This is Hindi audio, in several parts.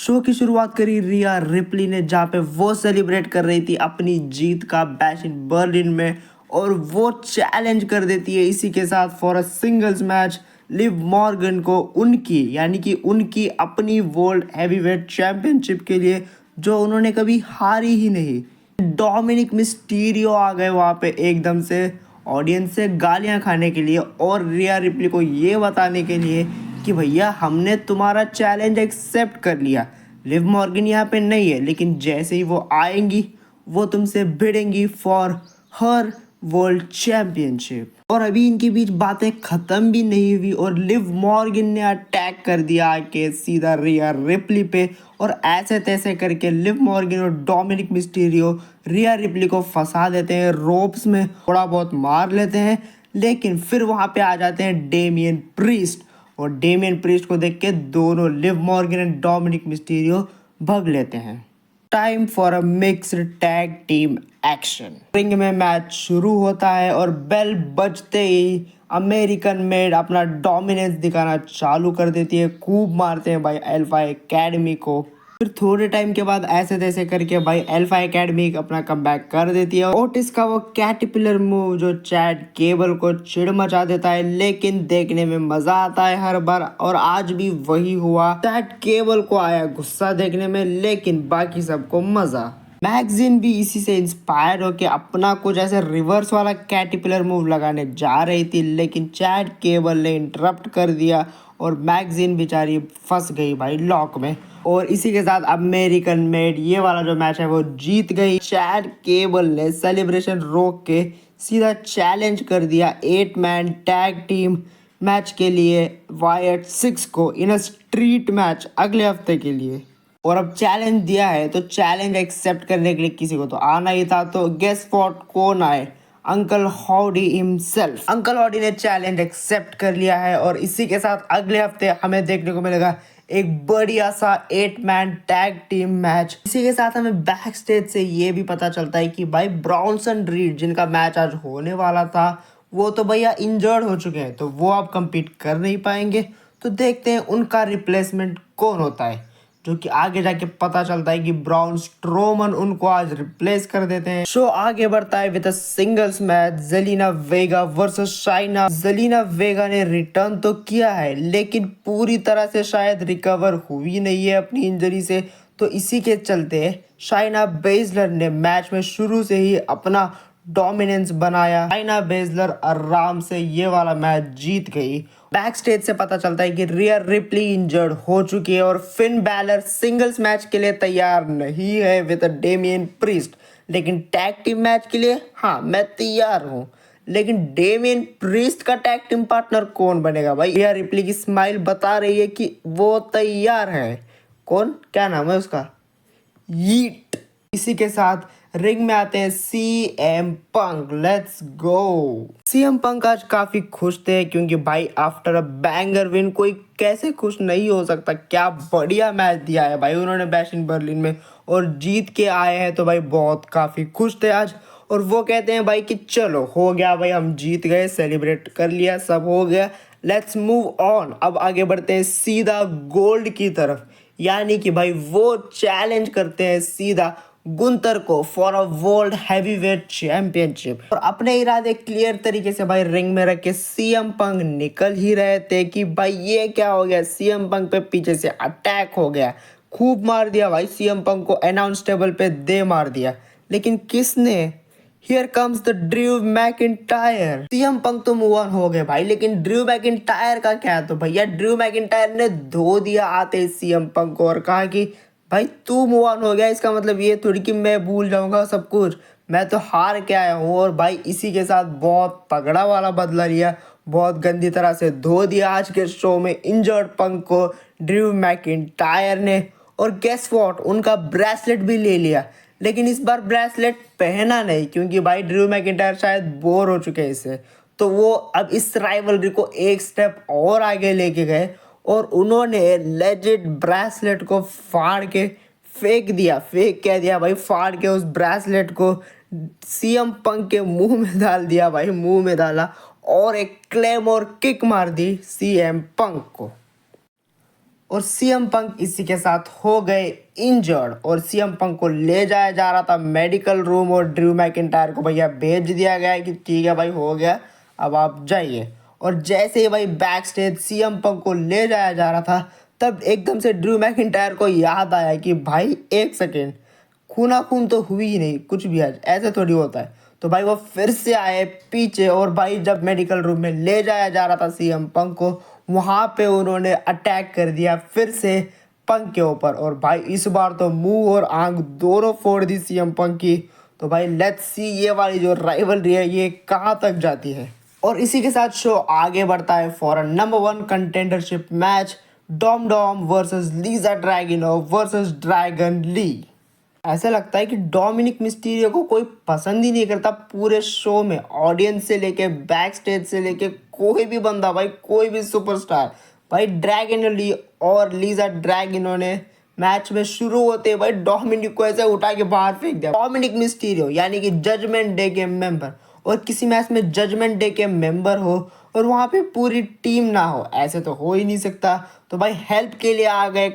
शो की शुरुआत करी रिया रिप्ली ने, जहाँ पे वो सेलिब्रेट कर रही थी अपनी जीत का बैश इन बर्लिन में, और वो चैलेंज कर देती है इसी के साथ for a singles match Liv Morgan को, उनकी यानी कि उनकी अपनी वर्ल्ड हैवीवेट चैंपियनशिप के लिए, जो उन्होंने कभी हारी ही नहीं। डोमिनिक मिस्टीरियो आ गए वहाँ पे एकदम से ऑडियंस से गालियाँ खाने के लिए और रिया रिप्ली को ये बताने के लिए कि भैया हमने तुम्हारा चैलेंज एक्सेप्ट कर लिया। लिव मॉर्गन यहाँ पे नहीं है, लेकिन जैसे ही वो आएंगी वो तुमसे भिड़ेंगी फॉर हर वर्ल्ड चैंपियनशिप। और अभी इनके बीच बातें खत्म भी नहीं हुई और लिव मॉर्गन ने अटैक कर दिया आके सीधा रिया रिप्ली पे, और ऐसे तैसे करके लिव मॉर्गन और डोमिनिक मिस्टीरियो रिया रिप्ली को फंसा देते हैं रोप्स में, थोड़ा बहुत मार लेते हैं, लेकिन फिर वहां पे आ जाते हैं डेमियन प्रीस्ट, और डेमियन प्रीस्ट को देख के दोनों लिव मॉर्गन और डोमिनिक मिस्टीरियो भग लेते हैं। Time for a mixed tag team action. Ring में मैच शुरू होता है और बेल बजते ही अमेरिकन मेड अपना डोमिनेंस दिखाना चालू कर देती है। खूब मारते हैं भाई अल्फा एकेडमी को। फिर थोड़े टाइम के बाद ऐसे तैसे करके भाई अल्फा एकेडमी अपना कमबैक कर देती है। ओटिस का वो कैटरपिलर मूव जो चैड केबल को चिढ़ मचा देता है, लेकिन देखने में मजा आता है हर बार, और आज भी वही हुआ। चैड केबल को आया गुस्सा देखने में, लेकिन बाकी सबको मजा। मैगजीन भी इसी से इंस्पायर होकर अपना कुछ ऐसे रिवर्स वाला कैटरपिलर मूव लगाने जा रही थी, लेकिन चैड केबल ने इंटरप्ट कर दिया और मैगजीन बेचारी फंस गई भाई लॉक में। और इसी के साथ अमेरिकन मेड ये वाला जो मैच है वो जीत गई। चैड केबल ने सेलिब्रेशन रोक के सीधा चैलेंज कर दिया 8 मैन टैग टीम मैच के लिए वायट 6 को इन अ स्ट्रीट मैच अगले हफ्ते के लिए। और अब चैलेंज दिया है तो चैलेंज एक्सेप्ट करने के लिए किसी को तो आना ही था, तो गेस व्हाट कौन आए? Uncle Howdy himself. Uncle Howdy ने चैलेंज एक्सेप्ट कर लिया है, और इसी के साथ अगले हफ्ते हमें देखने को मिलेगा एक बढ़िया सा 8 मैन टैग टीम मैच। इसी के साथ हमें बैक स्टेज से ये भी पता चलता है कि भाई ब्रॉन्सन रीड जिनका मैच आज होने वाला था वो तो भैया इंजर्ड हो चुके हैं, तो वो अब compete कर नहीं पाएंगे। तो देखते हैं उनका रिप्लेसमेंट कौन होता है, जो कि आगे जाके पता चलता है कि ब्राउन स्ट्रोमन उनको आज रिप्लेस कर देते हैं। शो आगे बढ़ता है with a singles match Zelina Vega versus Shayna. Zelina Vega ने रिटर्न तो किया है, लेकिन पूरी तरह से शायद रिकवर हुई नहीं है अपनी इंजरी से, तो इसी के चलते शाइना बेजलर ने मैच में शुरू से ही अपना डोमिनेंस बनाया। शाइना बेजलर आराम से ये वाला मैच जीत गई। बैक स्टेज से पता चलता है कि रिया रिप्ली इंजर्ड हो चुकी है और फिन बैलर सिंगल्स मैच के लिए तैयार नहीं है विद डेमियन प्रीस्ट, लेकिन टैग टीम मैच के लिए हाँ मैं तैयार हूँ। लेकिन डेमियन प्रीस्ट का टैग टीम पार्टनर कौन बनेगा भाई? रिया रिप्ली की स्माइल बता रही है कि वो तैयार है। कौन, क्या नाम है उसका? यीट। इसी के साथ रिंग में आते हैं CM Punk. Let's go. CM Punk आज काफी खुश थे क्योंकि भाई आफ्टर अ बैंगर विन कोई कैसे खुश नहीं हो सकता। क्या बढ़िया मैच दिया है भाई उन्होंने बैश इन बर्लिन में, और जीत के आए हैं तो भाई बहुत काफी खुश थे आज। और वो कहते हैं भाई कि चलो हो गया भाई, हम जीत गए, सेलिब्रेट कर लिया, सब हो गया, लेट्स मूव ऑन। अब आगे बढ़ते हैं सीधा गोल्ड की तरफ, यानी कि भाई वो चैलेंज करते हैं सीधा गुंतर को for a world heavyweight championship. और अपने इरादे क्लियर तरीके से भाई रिंग में रख के सीएम पंक निकल ही रहे थे कि भाई ये क्या हो गया, सीएम पंक पे पीछे से अटैक हो गया, खूब मार दिया भाई सीएम पंक को, अनाउंस टेबल पे दे मार दिया। लेकिन किसने? Here comes the Drew McIntyre. CM Punk तो मूव ऑन हो गए भाई, लेकिन ड्रू मैकिंटायर का क्या? तो भैया ड्रू मैकिंटायर ने धो दिया आते सीएम पंक को और कहा कि भाई तू मूव ऑन हो गया, इसका मतलब ये थोड़ी कि मैं भूल जाऊंगा सब कुछ, मैं तो हार के आया हूँ। और भाई इसी के साथ बहुत तगड़ा वाला बदला लिया, बहुत गंदी तरह से धो दिया आज के शो में इंजर्ड पंक को ड्रू मैकिंटायर ने। और गेस व्हाट, उनका ब्रेसलेट भी ले लिया, लेकिन इस बार ब्रेसलेट पहना नहीं क्योंकि भाई ड्रू मैकिंटायर शायद बोर हो चुके हैं इससे। तो वो अब इस राइवलरी को एक स्टेप और आगे लेके गए और उन्होंने लेजिट ब्रेसलेट को फाड़ के फेंक दिया, फेंक कह दिया भाई, फाड़ के उस ब्रेसलेट को सीएम पंक के मुंह में डाल दिया भाई, मुंह में डाला और एक क्लेम और किक मार दी सीएम पंक को। और सीएम पंक इसी के साथ हो गए इंजर्ड और सीएम पंक को ले जाया जा रहा था मेडिकल रूम और ड्रू मैकिंटायर को भैया भेज दिया गया है कि ठीक है भाई हो गया, अब आप जाइए। और जैसे ही भाई बैक स्टेज सीएम पंक को ले जाया जा रहा था तब एकदम से ड्रू मैकिंटायर को याद आया कि भाई एक सेकेंड, खूना खून तो हुई ही नहीं कुछ भी, आज ऐसे थोड़ी होता है। तो भाई वो फिर से आए पीछे और भाई जब मेडिकल रूम में ले जाया जा रहा था सीएम पंक को, वहाँ पे उन्होंने अटैक कर दिया फिर से पंक के ऊपर। और भाई इस बार तो मुंह और आंख दोनों फोड़ दी सीएम पंक की। तो भाई लेट्स सी ये वाली जो राइवलरी है ये कहाँ तक जाती है। और इसी के साथ शो आगे बढ़ता है for number 1 contendership match, Dom Dom versus Ilja Dragunov versus Dragon Lee. ऐसा लगता है कि डोमिनिक मिस्टीरियो को कोई पसंद ही नहीं करता पूरे शो में, ऑडियंस से लेके बैक स्टेज से लेके कोई भी बंदा भाई, कोई भी सुपरस्टार भाई। ड्रैगन ली और लीजा ड्रैगनो ने मैच में शुरू होते भाई डोमिनिक को ऐसे उठा के बाहर फेंक दिया। डोमिनिक मिस्टीरियो यानी कि जजमेंट डे के मेंबर, और किसी मैच में जजमेंट डे के मेंबर हो और वहाँ पे पूरी टीम ना हो, ऐसे तो हो ही नहीं सकता। तो भाई हेल्प के लिए आ गए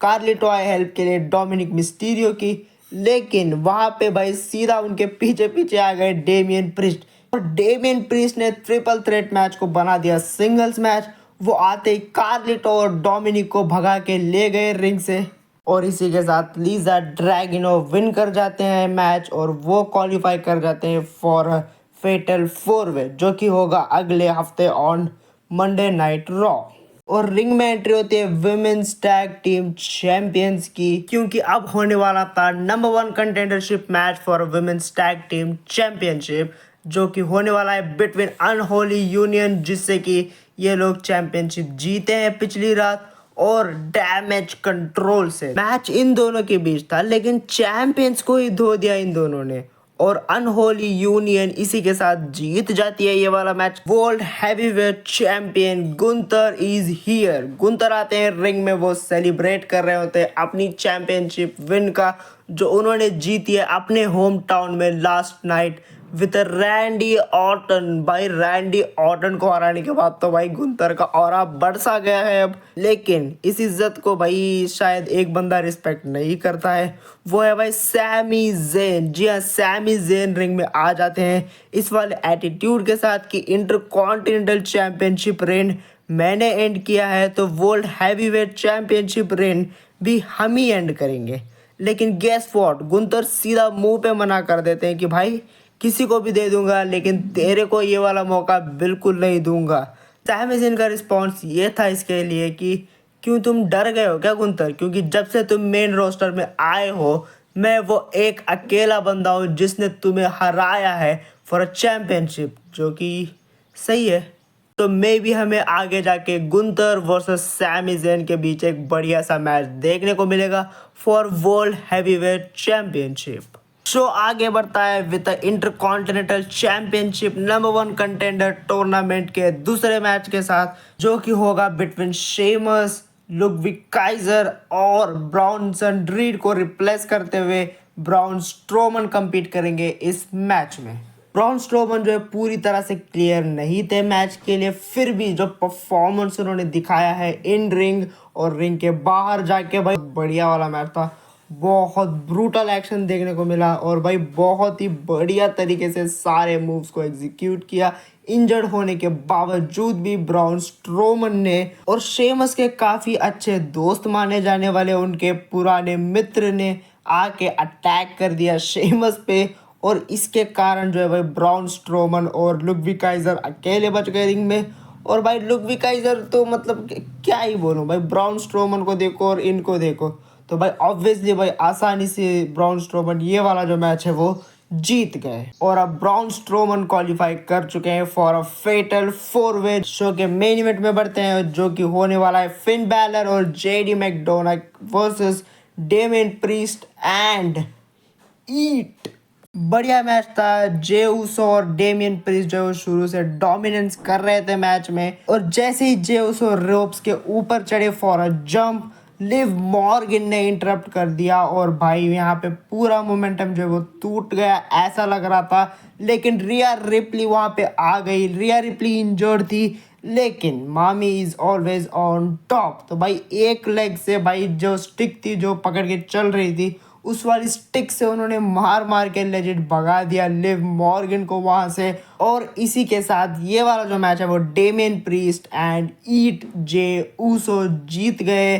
कार्लिटो आए हेल्प के लिए डोमिनिक मिस्टीरियो की, लेकिन वहाँ पे भाई सीधा उनके पीछे पीछे आ गए डेमियन प्रिस्ट। और डेमियन प्रिस्ट ने ट्रिपल थ्रेट मैच को बना दिया सिंगल्स मैच। वो आते ही कार्लिटो और डोमिनिक को भगा के ले गए रिंग से, और इसी के साथ लीजा ड्रैगनो विन कर जाते हैं मैच और वो क्वालिफाई कर जाते हैं फॉर फेटल 4-वे, जो कि होगा अगले हफ्ते ऑन मंडे नाइट रॉ। और रिंग में एंट्री होती है विमेन्स टैग टीम चैंपियंस की, क्योंकि अब होने वाला था number 1 contendership match for women's tag team championship, जो कि होने वाला है बिटवीन अनहोली यूनियन, जिससे कि ये लोग चैंपियनशिप जीते हैं पिछली रात, और डैमेज कंट्रोल से। मैच इन दोनों के बीच था लेकिन चैंपियंस को ही धो दिया इन दोनों ने, और अनहोली यूनियन इसी के साथ जीत जाती है ये वाला match. World heavyweight champion Gunther is here. Gunther आते हैं रिंग में, वो सेलिब्रेट कर रहे होते हैं अपनी चैंपियनशिप विन का, जो उन्होंने जीती है अपने होम टाउन में last night with Randy Orton. भाई रैंडी ऑर्टन को हराने के बाद तो भाई गुंतर का ऑरा बढ़-सा गया है अब। लेकिन इस इज्जत को भाई शायद एक बंदा रिस्पेक्ट नहीं करता है, वो है भाई सैमी ज़ेन। जी हाँ, सैमी ज़ेन रिंग में आ जाते हैं इस वाले एटीट्यूड के साथ कि इंटरकॉन्टिनेंटल चैंपियनशिप रेन मैंने एंड किया है तो वर्ल्ड हैवीवेट चैंपियनशिप रेन भी हम ही एंड करेंगे। लेकिन गेस व्हाट, गुंतर सीधा मुंह पे मना कर देते हैं कि भाई किसी को भी दे दूंगा लेकिन तेरे को ये वाला मौका बिल्कुल नहीं दूंगा। सैमी ज़ेन का रिस्पॉन्स ये था इसके लिए कि क्यों तुम डर गए हो क्या गुंतर, क्योंकि जब से तुम मेन रोस्टर में आए हो मैं वो एक अकेला बंदा हूँ जिसने तुम्हें हराया है फॉर अ चैंपियनशिप, जो कि सही है। तो मे भी हमें आगे जाके गुंतर वर्सेस सैमी ज़ेन के बीच एक बढ़िया सा मैच देखने को मिलेगा for world heavyweight championship. Show आगे बढ़ता है with intercontinental championship number 1 contender tournament के दूसरे मैच के साथ, जो कि होगा बिटवीन शेमस, लुडविग काइजर और ब्राउनसन रीड को रिप्लेस करते हुए ब्राउन स्ट्रोमन compete करेंगे इस मैच में। ब्राउन स्ट्रोमन जो है पूरी तरह से क्लियर नहीं थे मैच के लिए, फिर भी जो परफॉर्मेंस उन्होंने दिखाया है इन रिंग और रिंग के बाहर जाके, भाई बढ़िया वाला मैच था। बहुत ब्रूटल एक्शन देखने को मिला और भाई बहुत ही बढ़िया तरीके से सारे मूव्स को एग्जीक्यूट किया इंजर्ड होने के बावजूद भी ब्राउन स्ट्रोमन ने। और शेमस के काफ़ी अच्छे दोस्त माने जाने वाले उनके पुराने मित्र ने आके अटैक कर दिया शेमस पे, और इसके कारण जो है भाई ब्राउन स्ट्रोमन और लुडविग काइजर अकेले बच गए रिंग में। और भाई लुडविग काइजर तो मतलब क्या ही बोलूँ भाई, ब्राउन स्ट्रोमन को देखो और इनको देखो, तो भाई ऑब्वियसली भाई आसानी से ब्राउन स्ट्रोमन ये वाला जो मैच है वो जीत गए। और अब ब्राउन स्ट्रोमन क्वालिफाई कर चुके हैं फॉर अ फेटल 4-वे। शो के मेन इवेंट में बढ़ते हैं, जो कि होने वाला है फिन बैलर और JD McDonagh versus Damian Priest and ईट। बढ़िया मैच था। जे उसो और डेमियन प्रीस्ट जो शुरू से डोमिनेंस कर रहे थे मैच में, और जैसे ही जे उसो रोप्स के ऊपर चढ़े for a jump, Liv Morgan ने इंटरप्ट कर दिया और भाई यहाँ पे पूरा मोमेंटम जो है वो टूट गया ऐसा लग रहा था। लेकिन रिया रिप्ली वहाँ पे आ गई। रिया रिप्ली इंजर्ड थी लेकिन मामी इज ऑलवेज ऑन टॉप। तो भाई एक लेग से भाई जो स्टिक थी जो पकड़ के चल रही थी, उस वाली स्टिक से उन्होंने मार मार के लेजिट भगा दिया लिव मॉर्गन को वहां से। और इसी के साथ ये वाला जो मैच है वो डेमियन प्रीस्ट एंड ईट जे ऊसो जीत गए।